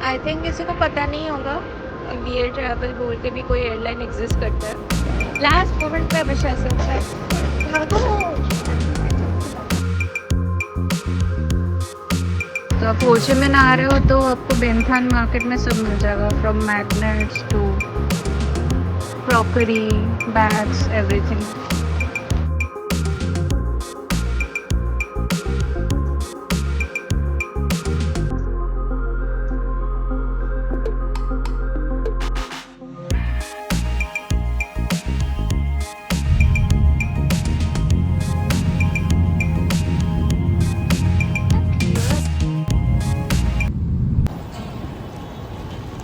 I think किसी को पता नहीं होगा, वीआर ट्रैवल बोल के भी कोई एयरलाइन एग्जिस्ट करता है। लास्ट मोमेंट पे हमेशा ऐसा होता है। तो आप हो ची मिन आ रहे हो तो आपको बेंथान मार्केट में सब मिल जाएगा, from magnets to crockery, bags, everything.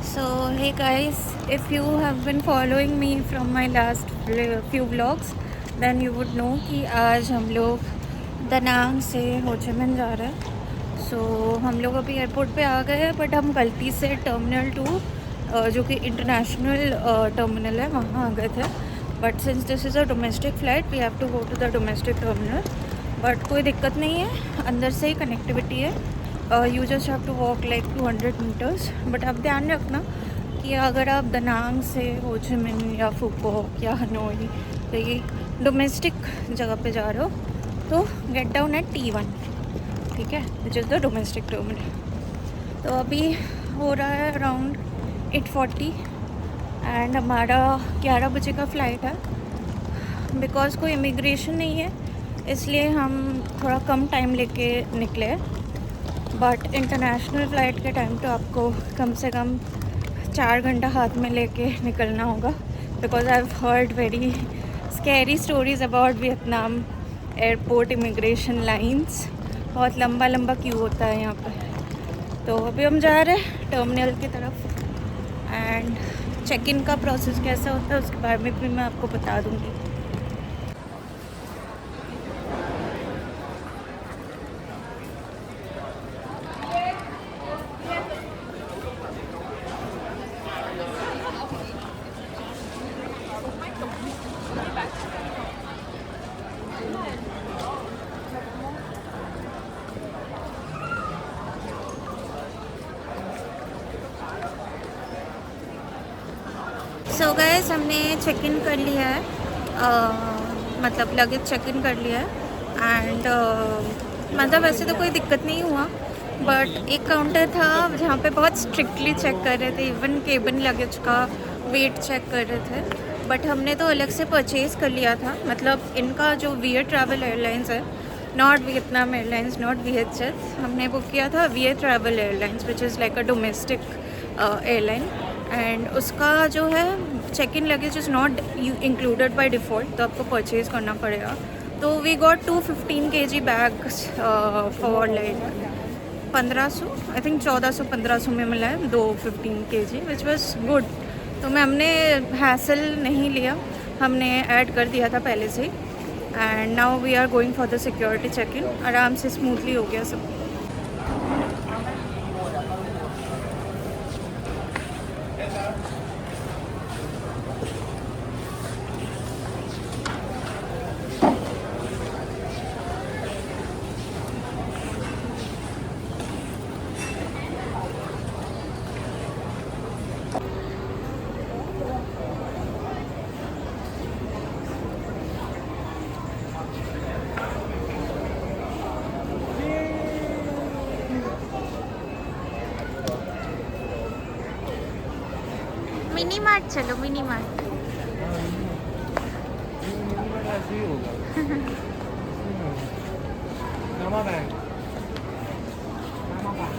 So hey guys, if you have been following me from my last few vlogs, then you would know कि आज हम लोग दनांग से हो ची मिन जा रहे हैं। So हम लोग अभी एयरपोर्ट पे आ गए हैं, बट हम गलती से टर्मिनल 2 जो कि इंटरनेशनल टर्मिनल है वहाँ आ गए थे। But since this is a domestic flight we have to go to the domestic terminal. But कोई दिक्कत नहीं है, अंदर से ही कनेक्टिविटी है। You just have to walk like 200 metres. But आप ध्यान रखना कि अगर आप दनांग से हो ची मिन या फुकोक या हनोई तो ये डोमेस्टिक जगह पे जा रहे हो तो गेट डाउन एट T1, ठीक है, which is the domestic terminal. तो अभी हो रहा है अराउंड 8:40 एंड हमारा 11 बजे का फ़्लाइट है। बिकॉज़ कोई इमिग्रेशन नहीं है इसलिए हम थोड़ा कम टाइम लेके निकले। बट इंटरनेशनल फ़्लाइट के टाइम तो आपको कम से कम 4 घंटा हाथ में लेके निकलना होगा। Because I have heard very scary stories about Vietnam airport immigration lines. बहुत लंबा लंबा क्यू होता है यहाँ पे। तो अभी हम जा रहे हैं टर्मिनल की तरफ एंड चेक इन का प्रोसेस कैसा होता है उसके बारे में भी मैं आपको बता दूँगी। सो गाइस हमने चेक इन कर लिया है, मतलब लगेज चेक इन कर लिया है एंड मतलब वैसे तो कोई दिक्कत नहीं हुआ। बट एक काउंटर था जहाँ पे बहुत स्ट्रिक्टली चेक कर रहे थे, इवन केबिन लगेज का वेट चेक कर रहे थे। बट हमने तो अलग से परचेज़ कर लिया था, मतलब इनका जो वीयर ट्रैवल एयरलाइंस है, not Vietnam Airlines, not VHS, हमने बुक किया था Vietravel Airlines which is like a domestic airline. And उसका जो है check in luggage is not included by default, तो आपको परचेज़ करना पड़ेगा। तो we got 215 kg bags for like 1500, I think 1400-1500 में मिला है 215 kg विच वॉज गुड। तो मैं हमने हैसल नहीं लिया, हमने ऐड कर दिया था पहले से ही। And now we are going for the security check in. आराम से स्मूथली हो गया सब। मिनी मार्ट चलो, मिनी मार्ट। ऐसे ही होगा। नामा बैंक, नामा बैंक।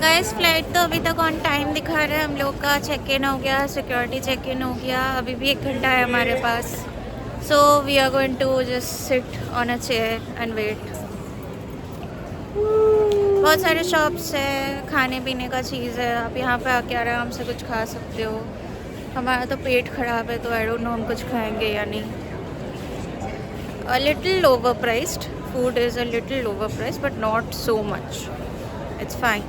गाइस फ्लाइट तो अभी तक ऑन टाइम दिखा रहा है। हम लोग का चेक इन हो गया, सिक्योरिटी चेक इन हो गया, अभी भी 1 घंटा है हमारे पास। So we are going to just sit on a chair and wait. बहुत सारे शॉप्स है, खाने पीने का चीज़ है, आप यहाँ पे आके आराम से कुछ खा सकते हो। हमारा तो पेट ख़राब है तो आई डोंट नो हम कुछ खाएंगे या नहीं। A little over priced food is a little over priced but not so much, it's fine.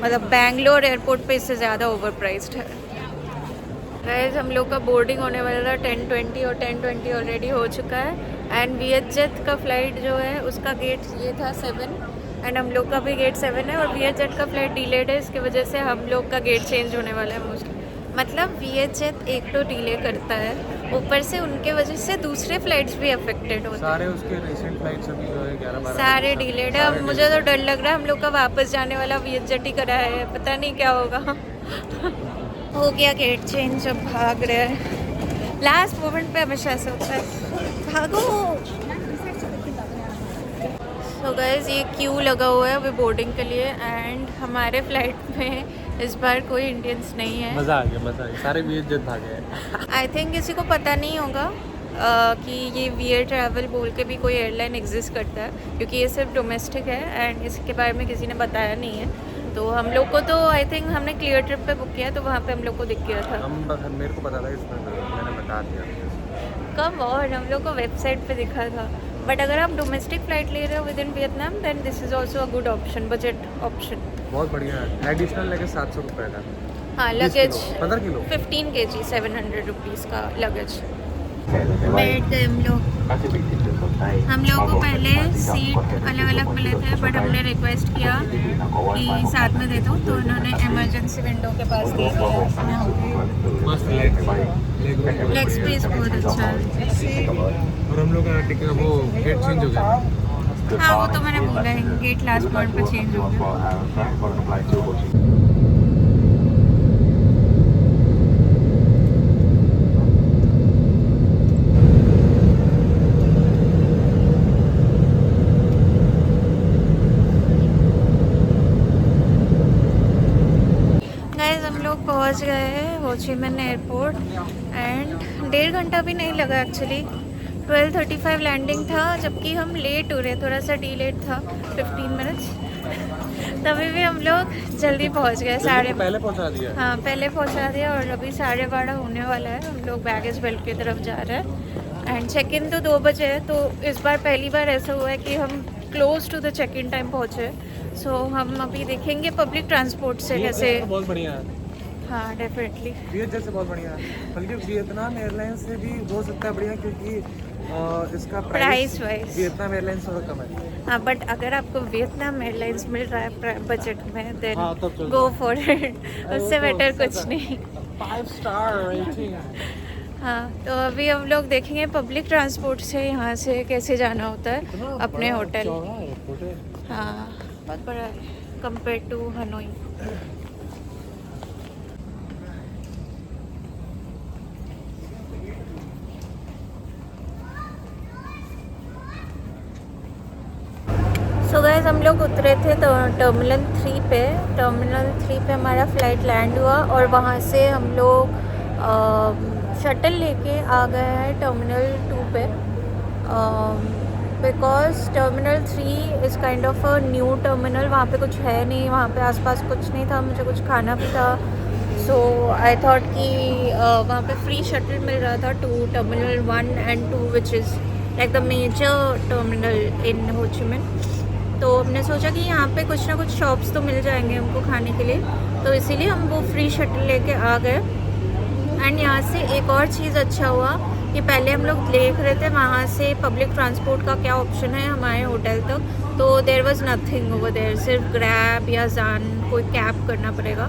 मतलब बेंगलोर एयरपोर्ट पे इससे ज़्यादा ओवर प्राइस्ड है। गाइस हम लोग का बोर्डिंग होने वाला था 10:20 और 10:20 ऑलरेडी हो चुका है। एंड VHS का फ़्लाइट जो है उसका गेट ये था 7, एंड हम लोग का भी गेट 7 है और VHZ का फ्लाइट डिलेड है, इसकी वजह से हम लोग का गेट चेंज होने वाला है मोस्टली। मतलब VHZ एक तो डिले करता है, ऊपर से उनके वजह से दूसरे फ्लाइट्स भी अफेक्टेड होते हैं। सारे उसके रिसेंट फ्लाइट्स अभी जो है 11-12 सारे डिलेड है। अब मुझे तो डर लग रहा है हम लोग का वापस जाने वाला VHZ ही करा है, पता नहीं क्या होगा। हो गया गेट चेंज, अब भाग रहे हैं। लास्ट मोमेंट पे हमेशा ऐसा होता है, भागो। तो गाइस ये क्यू लगा हुआ है अभी बोर्डिंग के लिए एंड हमारे फ्लाइट में इस बार कोई इंडियंस नहीं है। मज़ा आ गया, सारे VHZ भागे हैं। आई थिंक किसी को पता नहीं होगा कि ये वीयर ट्रैवल बोल के भी कोई एयरलाइन एग्जिस्ट करता है, क्योंकि ये सिर्फ डोमेस्टिक है एंड इसके बारे में किसी ने बताया नहीं है। तो हम लोग को तो आई थिंक हमने क्लियर ट्रिप पे बुक किया, तो वहाँ पे हम लोग को दिख गया था। मेरे को पता था, इसमें मैंने बता दिया। कम और हम लोग को वेबसाइट पे दिखा था। बट अगर आप डोमेस्टिक फ्लाइट ले रहे हो within Vietnam then this is also a good option, budget option. बहुत बढ़िया है। एडिशनल लगेज 700 रुपये का। हाँ, लगेज 15 किलो 15 kg 700 रुपीज़ का लगेज। बैठ गए हम लोग। हम लोगों को पहले सीट अलग अलग मिले थे, बट हमने रिक्वेस्ट किया कि साथ में दे दो, तो उन्होंने इमरजेंसी विंडो के पास दे दिया। मस्त लेग स्पेस बहुत अच्छा है। और हम लोग का टिकट वो गेट चेंज हो गया। हाँ, वो तो मैंने बोला है, गेट लास्ट पॉइंट पर चेंज हो गया। पहुंच गए हैं हो ची मिन एयरपोर्ट एंड 1.5 घंटा भी नहीं लगा एक्चुअली। 12:35 लैंडिंग था, जबकि हम लेट हो रहे, थोड़ा सा डिलेड था 15 मिनट्स। तभी भी हम लोग जल्दी पहुंच गए। पहले पहुंचा दिया। हाँ, पहले पहुंचा दिया और अभी 12:30 होने वाला है। हम लोग बैगेज बेल्ट की तरफ जा रहे हैं एंड चेक इन तो 2 बजे है। तो इस बार पहली बार ऐसा हुआ है कि हम close to the check in time पहुँचे। सो हम अभी देखेंगे पब्लिक ट्रांसपोर्ट से कैसे। बहुत बढ़िया है। हाँ, डेफिनेटली VHZ से बहुत बढ़िया है, बल्कि वियतनाम एयरलाइंस से भी हो सकता है बढ़िया, क्योंकि इसका प्राइस वाइज वियतनाम एयरलाइंस थोड़ा कम है। हाँ, बट अगर आपको वियतनाम एयरलाइंस मिल रहा है बजट में देन हाँ, तब चल गो फॉर इट। उससे बेटर कुछ नहीं। 5 स्टार रेटिंग। हाँ, तो अभी हम लोग देखेंगे पब्लिक ट्रांसपोर्ट से यहाँ से कैसे जाना होता है अपने होटल। हाँ, बहुत बड़ा है compare to Hanoi. So guys हम लोग उतरे थे तो टर्मिनल 3 पे। टर्मिनल 3 पे हमारा फ़्लाइट लैंड हुआ और वहाँ से हम लोग शटल लेके आ गए हैं टर्मिनल 2 पे, because terminal 3 is kind of a new terminal. वहाँ पे कुछ है नहीं, वहाँ पे आसपास कुछ नहीं था, मुझे कुछ खाना भी था। सो आई थॉट कि वहाँ पे फ्री शटल मिल रहा था to terminal 1 and 2 which is like the major terminal in Ho Chi मिन। तो हमने सोचा कि यहाँ पे कुछ ना कुछ शॉप्स तो मिल जाएंगे हमको खाने के लिए, तो इसीलिए हम वो फ्री शटल लेके आ गए। एंड यहाँ से एक और चीज़ अच्छा हुआ कि पहले हम लोग देख रहे थे वहाँ से पब्लिक ट्रांसपोर्ट का क्या ऑप्शन है हमारे होटल तक, तो there was nothing over there, सिर्फ ग्रैब या जान कोई कैब करना पड़ेगा।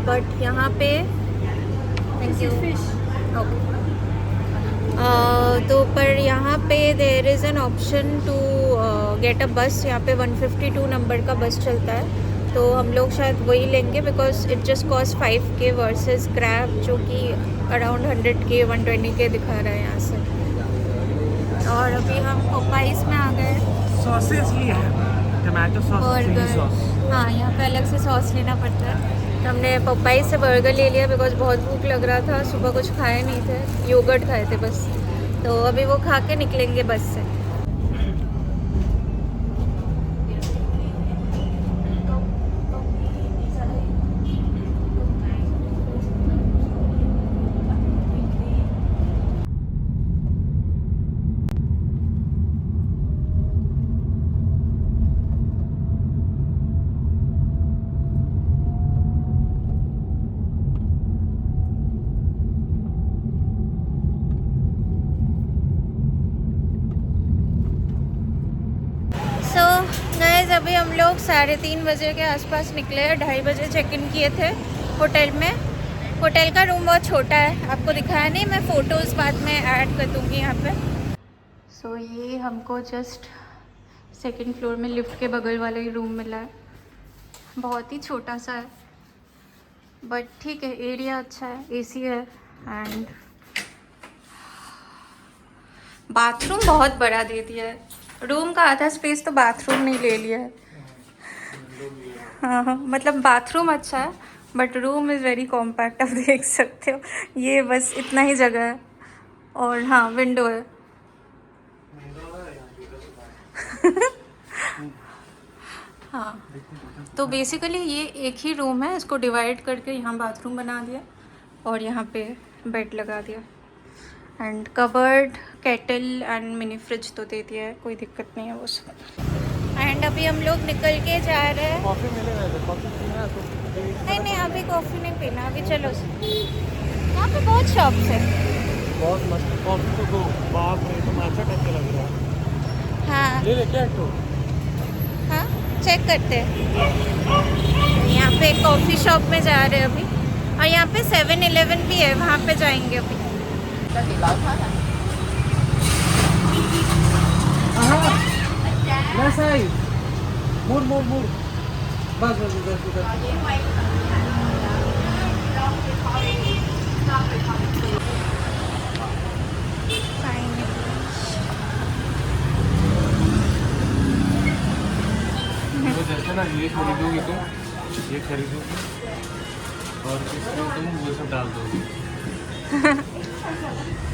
बट यहाँ पे थैंक यू ओके। तो पर यहाँ पे there is an option to get a bus. यहाँ पे 152 नंबर का बस चलता है, तो हम लोग शायद वही लेंगे because it just cost 5K versus crab जो कि अराउंड 100K 120K दिखा रहा है यहाँ से। और अभी हम पोपाइस में आ गए। सॉसेस लिए हैं, टमाटो सॉस, चिली सॉस। हाँ, यहाँ पे अलग से सॉस लेना पड़ता है। तो हमने पोपाइस से बर्गर ले लिया बिकॉज बहुत भूख लग रहा था, सुबह कुछ खाए नहीं थे, योगर्ट खाए थे बस। तो अभी वो खा के निकलेंगे बस से। अभी हम लोग 3:30 बजे के आसपास निकले हैं। 2:30 बजे चेक इन किए थे होटल में। होटल का रूम बहुत छोटा है, आपको दिखाया नहीं, मैं फ़ोटोज़ बाद में ऐड कर दूँगी यहाँ पे। सो ये हमको जस्ट सेकंड फ्लोर में लिफ्ट के बगल वाला ही रूम मिला है। बहुत ही छोटा सा है बट ठीक है, एरिया अच्छा है, एसी है एंड बाथरूम बहुत बड़ा दे दिया है। रूम का आधा स्पेस तो बाथरूम ने ले लिया है। हाँ, मतलब बाथरूम अच्छा है but room is very compact. आप देख सकते हो, ये बस इतना ही जगह है और हाँ विंडो है। हाँ, तो बेसिकली ये एक ही रूम है, इसको डिवाइड करके यहाँ बाथरूम बना दिया और यहाँ पे बेड लगा दिया and cupboard, kettle and mini fridge तो दे दिया है, कोई दिक्कत नहीं है वो सब। एंड अभी हम लोग निकल के जा रहे हैं। कॉफी मिलेगा इधर, कॉफी पीना है तो नहीं अभी कॉफ़ी नहीं पीना, अभी चलो। यहाँ पे बहुत शॉप्स है। बहुत मस्त कॉफी तो दो, बाप रे तुम अच्छा टाइप का लग रहा है। हाँ ले क्या तो हाँ, चेक करते हैं। यहाँ पे कॉफ़ी शॉप में जा रहे हैं अभी और यहाँ पे 7-Eleven भी है, वहाँ पे जाएंगे अभी। बस आई मुड़ मुड़ मुड़, बस बस बस बस। तो जैसे ना ये खरीदोगी तुम, ये खरीदोगी और इसमें तुम वो सब डाल दोगी।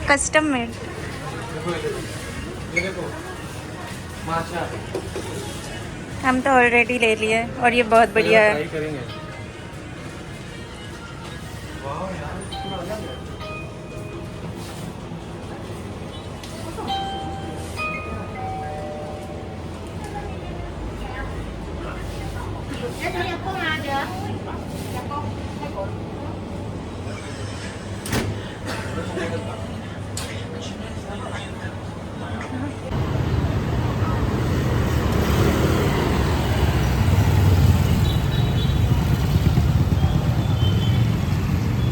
Custom made. ये देखो माचा, हम तो ऑलरेडी ले लिए और ये बहुत बढ़िया है। ट्राई करेंगे। वाह यार पूरा अलग है।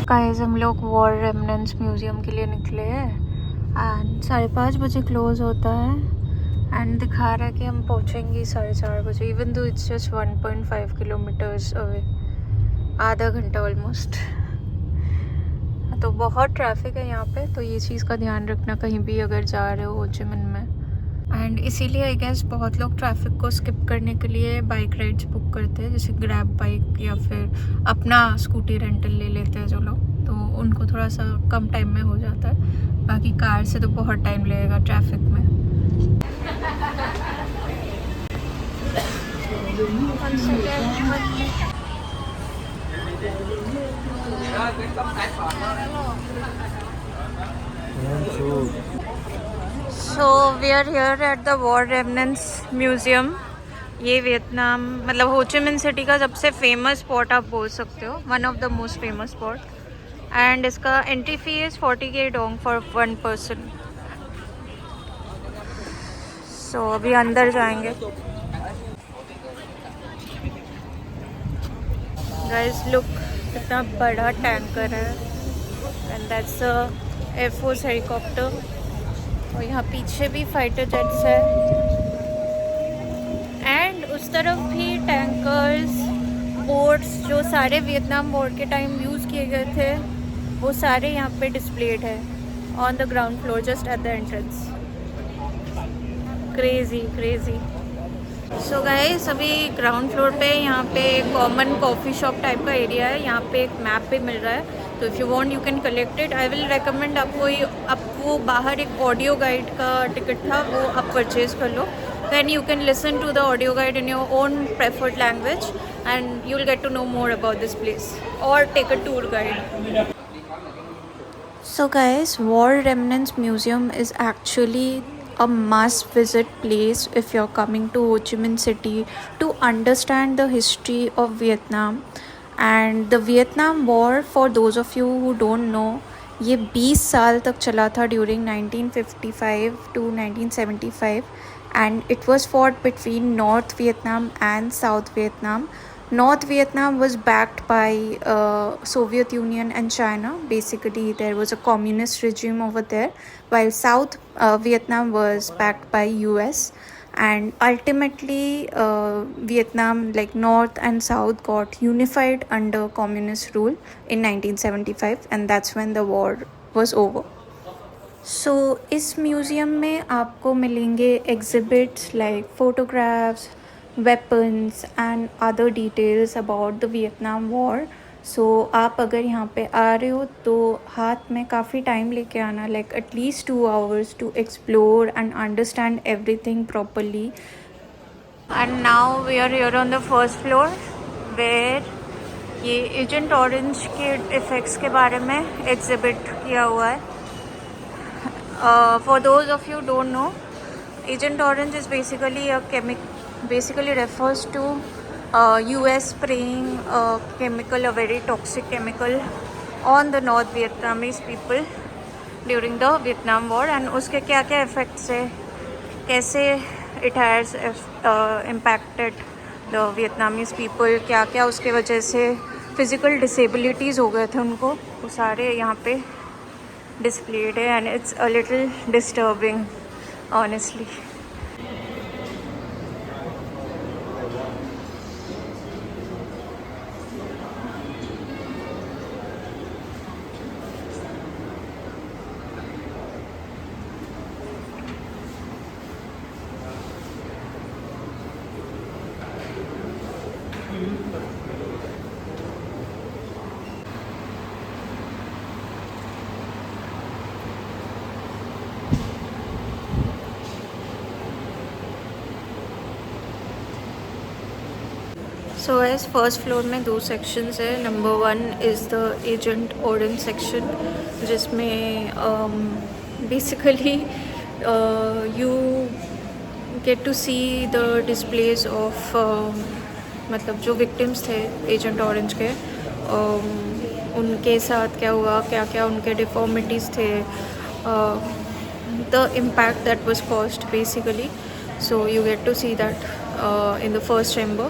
गाइस हम लोग वॉर रेमिनेंट्स म्यूज़ियम के लिए निकले हैं एंड 5:30 बजे क्लोज होता है एंड दिखा रहा है कि हम पहुंचेंगे 4:30 बजे, even though it's just 1.5 kilometres away, आधा घंटा ऑलमोस्ट। तो बहुत ट्रैफिक है यहाँ पे, तो ये चीज़ का ध्यान रखना कहीं भी अगर जा रहे हो होचिमिन में। एंड इसीलिए आई गेस बहुत लोग ट्रैफिक को स्किप करने के लिए बाइक राइड्स बुक करते हैं, जैसे ग्रैब बाइक या फिर अपना स्कूटी रेंटल ले लेते हैं जो लोग, तो उनको थोड़ा सा कम टाइम में हो जाता है। बाकी कार से तो बहुत टाइम लगेगा ट्रैफिक में। So we are here at the war remnants museum. ये वियतनाम मतलब होचिमिन सिटी का सबसे फेमस स्पॉट आप बोल सकते हो, one of the most famous spot. And इसका entry fee is 40K dong for 1 person. So अभी अंदर जाएंगे। गाइस लुक, कितना बड़ा टैंकर है and that's a air force helicopter. और यहाँ पीछे भी फाइटर जेट्स है एंड उस तरफ भी टैंकर्स, बोट्स जो सारे वियतनाम वॉर के टाइम यूज़ किए गए थे वो सारे यहाँ पे डिस्प्लेड है on the ground floor just at the entrance. Crazy crazy. So guys अभी ग्राउंड फ्लोर पे यहाँ पे कॉमन कॉफ़ी शॉप टाइप का एरिया है, यहाँ पे एक मैप भी मिल रहा है, तो if you want you can collect it. I will recommend आपको बाहर एक ऑडियो गाइड का टिकट था, वो आप परचेज़ कर लो, then you can listen to the audio guide in your own preferred language and you'll get to know more about this place or take a tour guide. So guys, War Remnants Museum is actually a must visit place if you're coming to Ho Chi Minh City to understand the history of Vietnam and the Vietnam War. For those of you who don't know, ये 20 साल तक चला था during 1955 to 1975 and it was fought between North Vietnam and South Vietnam. North Vietnam was backed by Soviet Union and China. Basically, there was a communist regime over there, while South Vietnam was backed by US. And ultimately, Vietnam, like North and South, got unified under communist rule in 1975, and that's when the war was over. So, इस museum में आपको मिलेंगे exhibits like photographs, weapons and other details about the Vietnam War. So आप अगर यहाँ पे आ रहे हो तो हाथ में काफ़ी टाइम लेके आना, like at least 2 hours to explore and understand everything properly. And now we are here on the first floor where ये एजेंट ऑरेंज के इफ़ेक्ट्स के बारे में एग्जिबिट किया हुआ है. For those of you who don't know, Agent Orange is basically refers to US spraying a very toxic chemical on the North Vietnamese people during the Vietnam War, and उसके क्या क्या effects है, कैसे it has impacted the Vietnamese people, क्या क्या उसके वजह से physical disabilities हो गए थे उनको, वो सारे यहाँ पे displayed है, and it's a little disturbing honestly. So as first floor में 2 सेक्शंस है. Number 1 is the agent orange section, जिसमें basically you get to see the displays of मतलब जो विक्टिम्स थे एजेंट ऑरेंज के, उनके साथ क्या हुआ, क्या क्या उनके डिफॉर्मिटीज़ थे, the impact that was caused basically. So you get to see that in the first chamber,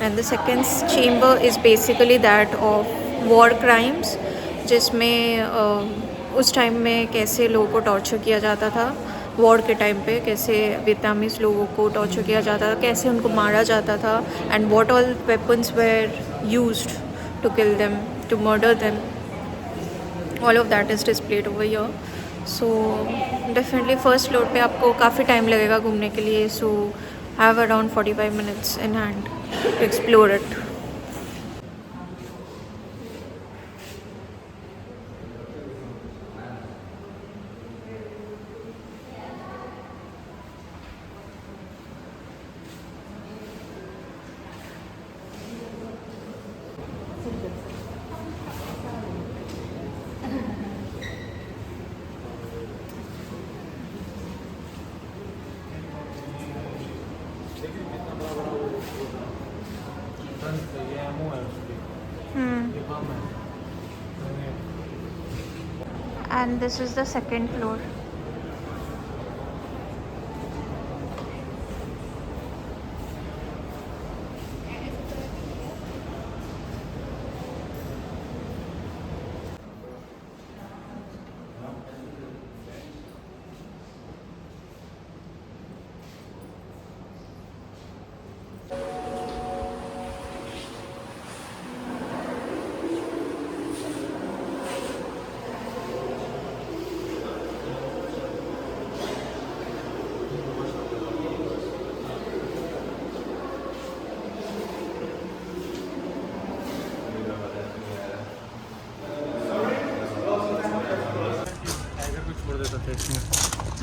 and the second chamber is basically that of war crimes, जिसमें उस टाइम में कैसे लोगों को टॉर्चर किया जाता था, वॉर के टाइम पे कैसे वियतनामीज लोगों को टॉर्चर किया जाता था, कैसे उनको मारा जाता था, and what all weapons were used to kill them, to murder them. All of that is displayed over here. So definitely first floor पे आपको काफ़ी टाइम लगेगा घूमने के लिए. सो have around 45 minutes in hand to explore it. And this is the second floor.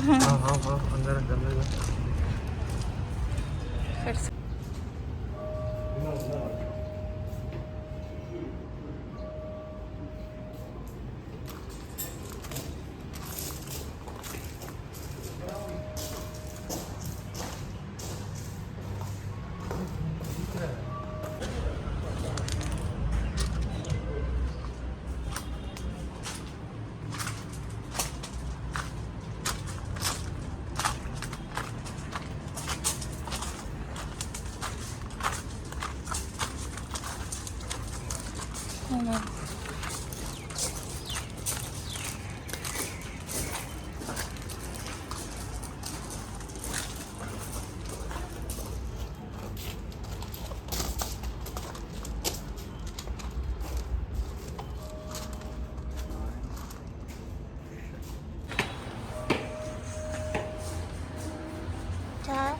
हाँ अंदर फिर चाय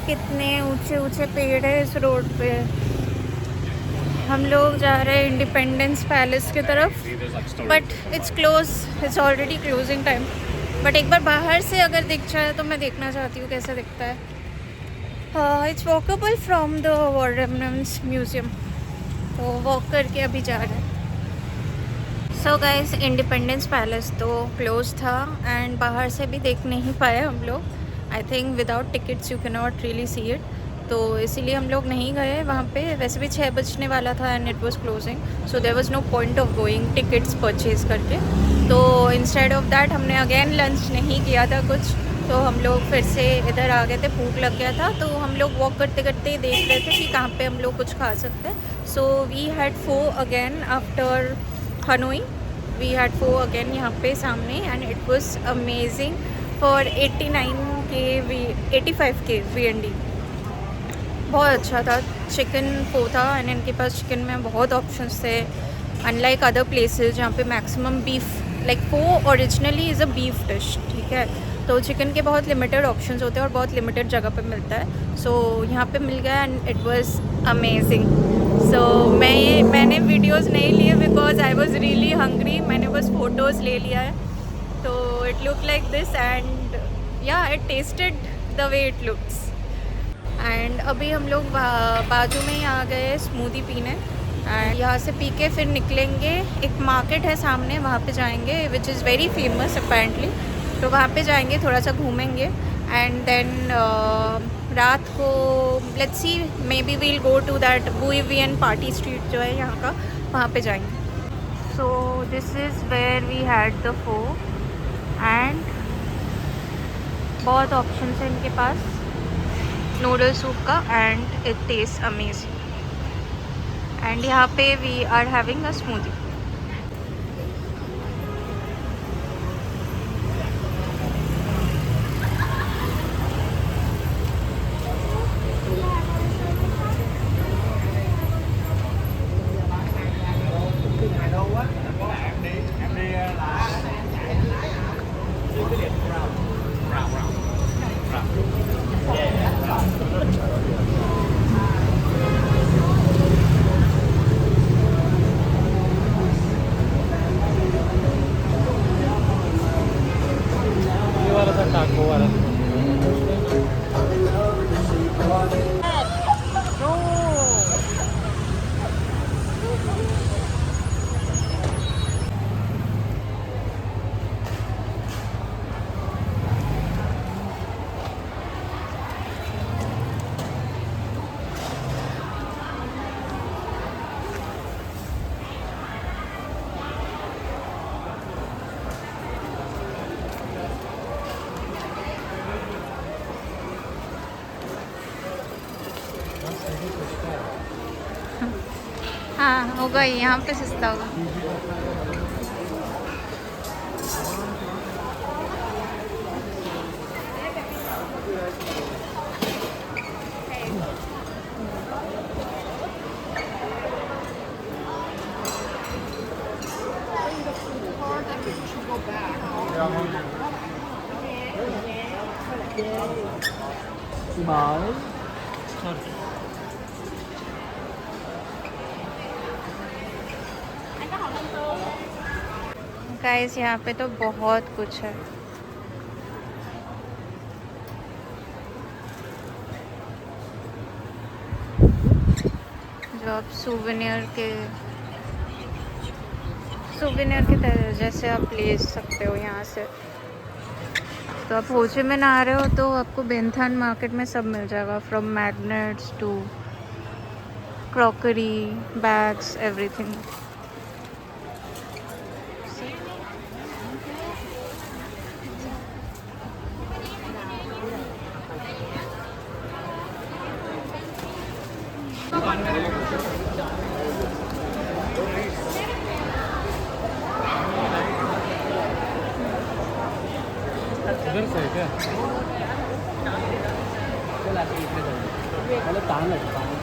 कितने ऊंचे ऊंचे पेड़ है इस रोड पे। हम लोग जा रहे हैं इंडिपेंडेंस पैलेस की तरफ, but it's close, it's already closing time. But एक बार बाहर से अगर दिख जाए तो मैं देखना चाहती हूँ कैसा दिखता है। It's walkable from the war remnants museum, तो वॉक करके अभी जा रहे हैं। सो गाइस, इंडिपेंडेंस पैलेस तो क्लोज था एंड बाहर से भी देख नहीं पाए हम लोग। I think without tickets you can not really see it, तो इसीलिए हम लोग नहीं गए वहाँ पे। वैसे भी 6 बजने वाला था and it was closing, so there was no point of going tickets purchase करके। तो इंस्टेड ऑफ दैट हमने अगेन लंच नहीं किया था कुछ, तो हम लोग फिर से इधर आ गए थे। भूख लग गया था तो हम लोग वॉक करते करते ही देख रहे थे कि कहाँ पे हम लोग कुछ खा सकते हैं। So we had pho again after Hanoi, we had pho again यहाँ पे सामने and it was amazing for 85 K VND। बहुत अच्छा था। चिकन फो था एंड इनके पास चिकन में बहुत ऑप्शंस थे, अनलाइक अदर प्लेसेस जहाँ पे maximum beef, like pho originally is a beef dish, ठीक है। तो चिकन के बहुत लिमिटेड ऑप्शंस होते हैं और बहुत लिमिटेड जगह पे मिलता है। सो यहाँ पे मिल गया and it was amazing. So मैंने वीडियोस नहीं लिए because I was really hungry. मैंने बस फ़ोटोज़ ले लिया है। तो it look like this and yeah it tasted the way it looks. And अभी हम लोग बाजू में ही आ गए स्मूदी पीने एंड यहाँ से पी के फिर निकलेंगे। एक मार्केट है सामने, वहाँ पे जाएंगे which is very famous apparently. तो वहाँ पे जाएंगे, थोड़ा सा घूमेंगे एंड देन रात को let's see maybe we'll go to that Bui Vien party street जो है यहाँ का, वहाँ पे जाएंगे। So this is where we had the pho and बहुत ऑप्शन है इनके पास नूडल सूप का and it taste amazing. And यहाँ पे we are having a smoothie. हाँ होगा ही, यहाँ पे सस्ता होगा। बाय। गाइस यहाँ पे तो बहुत कुछ है। जो आप सुवेनियर के तरह जैसे आप ले सकते हो यहाँ से। तो आप हो ची मिन आ रहे हो तो आपको बेंथान मार्केट में सब मिल जाएगा, from magnets to crockery, bags, everything. इधर से है क्या? मतलब तान है, तान है।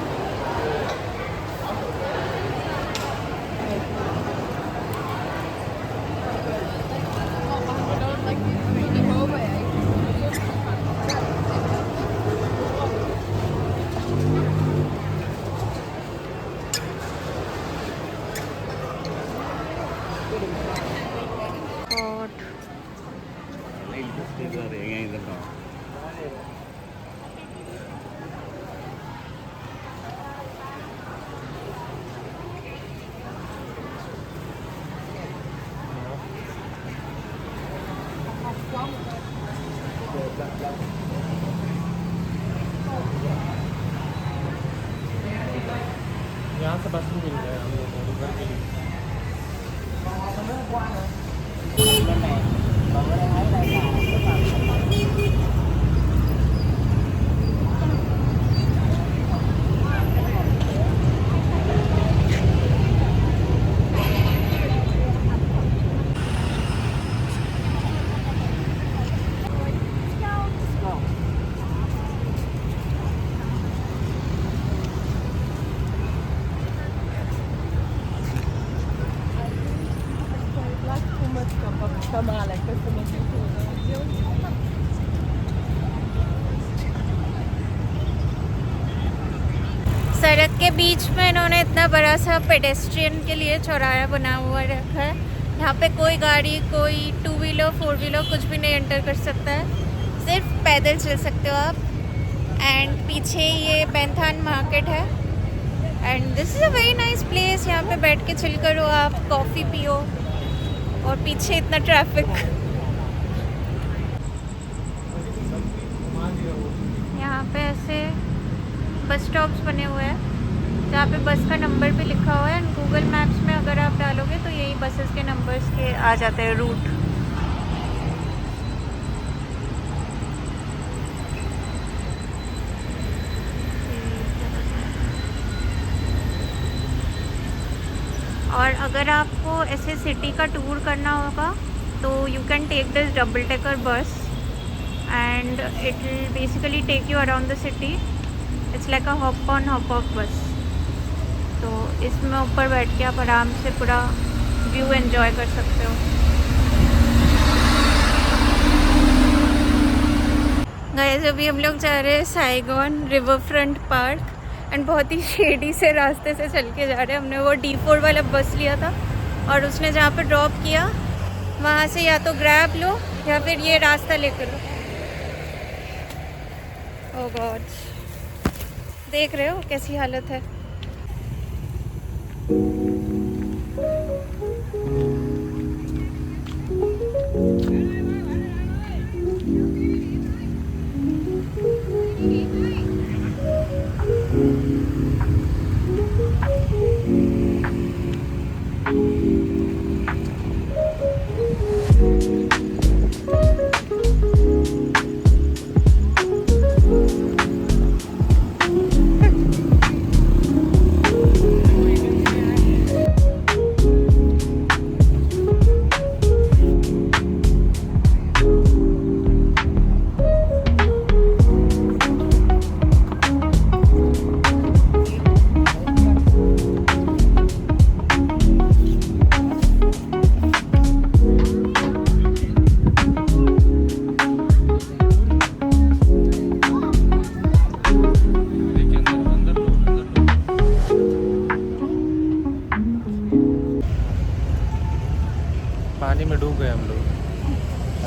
और यहाँ से बस मिल जाए हम लोग को उधर के लिए। Bên này, còn ở đây thấy đây là cái phần सड़क के बीच में इन्होंने इतना बड़ा सा पेडेस्ट्रियन के लिए चौराहा बना हुआ रखा है। यहाँ पे कोई गाड़ी, कोई 2 व्हीलर 4 व्हीलर कुछ भी नहीं एंटर कर सकता है, सिर्फ पैदल चल सकते हो आप। एंड पीछे ये बेंथान मार्केट है and this is a very nice place. यहाँ पे बैठ के चिल करो आप, कॉफ़ी पियो और पीछे इतना ट्रैफिक। यहाँ पे ऐसे बस स्टॉप्स बने हुए हैं जहाँ पे बस का नंबर भी लिखा हुआ है एंड गूगल मैप्स में अगर आप डालोगे तो यही बसेस के नंबर्स के आ जाते हैं रूट। और अगर आपको ऐसे सिटी का टूर करना होगा तो you can take this double decker bus and it will basically take you around the city. It's like a hop on hop off bus. तो इसमें ऊपर बैठ के आप आराम से पूरा व्यू एंजॉय कर सकते हो। गाइस अभी हम लोग जा रहे हैं Saigon river front park and बहुत ही शेडी से रास्ते से चल के जा रहे हैं। हमने वो D4 वाला बस लिया था और उसने जहाँ पे ड्रॉप किया वहाँ से या तो ग्रैब लो या फिर ये रास्ता लेकर लो। ओह गॉड, देख रहे हो कैसी हालत है।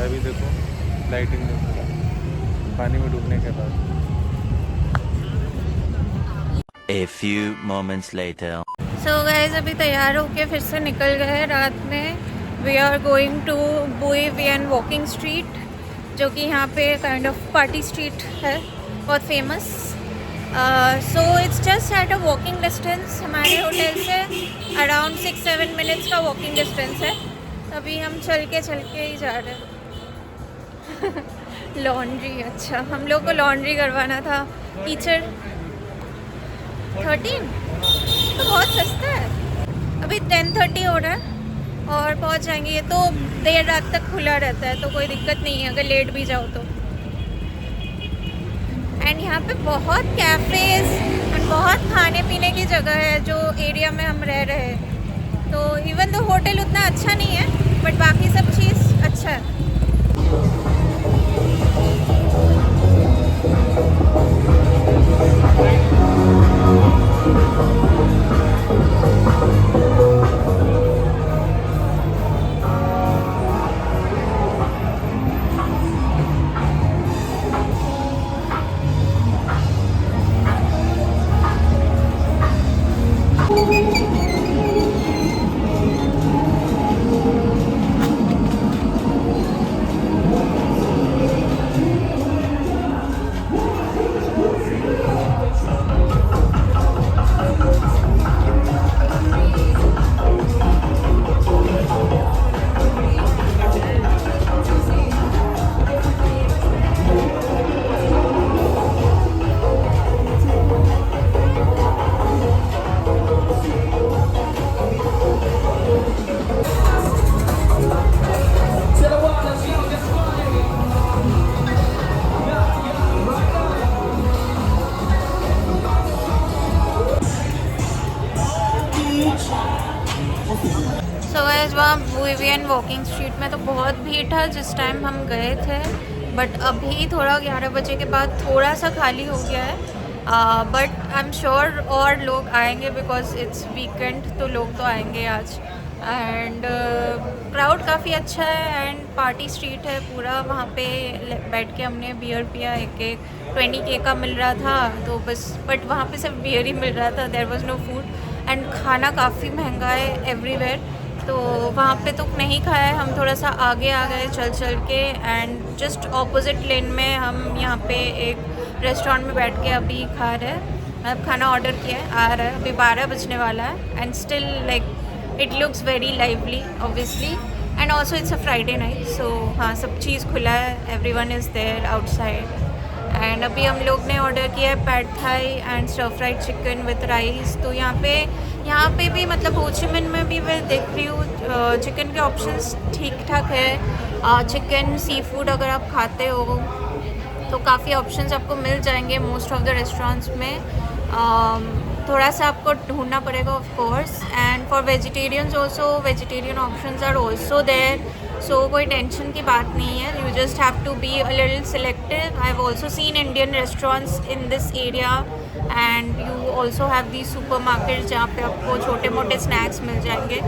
अभी देखो लाइटिंग देखो पानी में डूबने के बाद। A few moments later. So guys अभी तैयार होके फिर से निकल गए रात में। We are going to Bui Vien walking street, जो कि यहाँ पे काइंड ऑफ पार्टी स्ट्रीट है, बहुत famous. So it's just at a walking distance, हमारे होटल से अराउंड 6-7 मिनट्स का वॉकिंग डिस्टेंस है। अभी हम चल के ही जा रहे हैं। लॉन्ड्री, अच्छा हम लोग को लॉन्ड्री करवाना था। टीचर 13 तो बहुत सस्ता है। अभी 10:30 हो रहा है और पहुंच जाएंगे। ये तो देर रात तक खुला रहता है तो कोई दिक्कत नहीं है अगर लेट भी जाओ तो। एंड यहाँ पे बहुत कैफ़ेज़ एंड बहुत खाने पीने की जगह है जो एरिया में हम रह रहे हैं। तो इवन तो होटल उतना अच्छा नहीं है बट बाकी सब चीज़ अच्छा है। सो गाइस वहाँ बुई वियन वॉकिंग स्ट्रीट में तो बहुत भीड़ था जिस टाइम हम गए थे, बट अभी थोड़ा 11 बजे के बाद थोड़ा सा खाली हो गया है। बट आई एम श्योर और लोग आएंगे बिकॉज इट्स वीकेंड, तो लोग तो आएंगे आज। एंड क्राउड काफ़ी अच्छा है एंड पार्टी स्ट्रीट है पूरा। वहाँ पे बैठ के हमने बियर पिया, एक 20K का मिल रहा था तो बस, बट वहाँ पे सिर्फ बियर ही मिल रहा था, there was no food. And खाना काफ़ी महंगा है एवरीवेयर, तो वहाँ पे तो नहीं खाया है। हम थोड़ा सा आगे आ गए चल के एंड जस्ट ऑपोजिट लेन में हम यहाँ पे एक रेस्टोरेंट में बैठ के अभी खा रहे हैं। अब खाना ऑर्डर किया है, आ रहा है, अभी 12 बजने वाला है and still like it looks very lively obviously and also it's a Friday night. So हाँ, सब चीज़ खुला है, everyone is there outside. And अभी हम लोग ने ऑर्डर किया है pad thai and stir fried chicken with rice. तो यहाँ पे भी मतलब हो ची मिन में भी मैं देख रही हूँ चिकन के ऑप्शंस ठीक ठाक है। चिकन सी फूड अगर आप खाते हो तो काफ़ी ऑप्शंस आपको मिल जाएंगे मोस्ट ऑफ द रेस्टोरेंट्स में। थोड़ा सा आपको ढूंढना पड़ेगा of course. And for vegetarians also vegetarian options are also there, so कोई टेंशन की बात नहीं है। You just have to be a little selective. I have also seen Indian restaurants in this area and you also have the supermarket जहाँ पे आपको छोटे मोटे स्नैक्स मिल जाएंगे,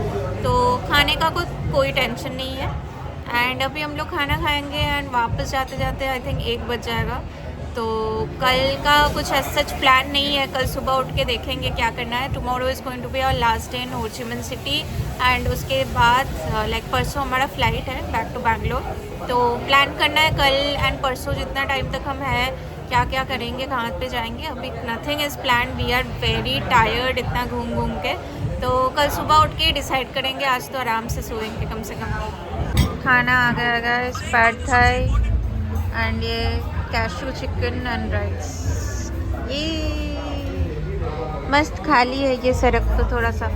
तो खाने का कोई टेंशन नहीं है। एंड अभी हम लोग खाना खाएंगे एंड वापस जाते जाते आई थिंक 1 बज जाएगा। तो कल का कुछ सच प्लान नहीं है, कल सुबह उठ के देखेंगे क्या करना है। Tomorrow is going to be our last day in Ho Chi Minh City and उसके बाद लाइक परसों हमारा फ़्लाइट है बैक टू बैंगलोर। तो प्लान करना है कल एंड परसों जितना टाइम तक हम हैं क्या क्या करेंगे, कहाँ पे जाएंगे। अभी nothing is plan, we are very tired इतना घूम घूम के। तो कल सुबह उठ के डिसाइड करेंगे, आज तो आराम से सोएंगे कम से कम। खाना आ गया गाइस, पैड थाई एंड ये कैशू चिकन एंड राइस। ये मस्त खाली है ये सड़क तो थोड़ा सा।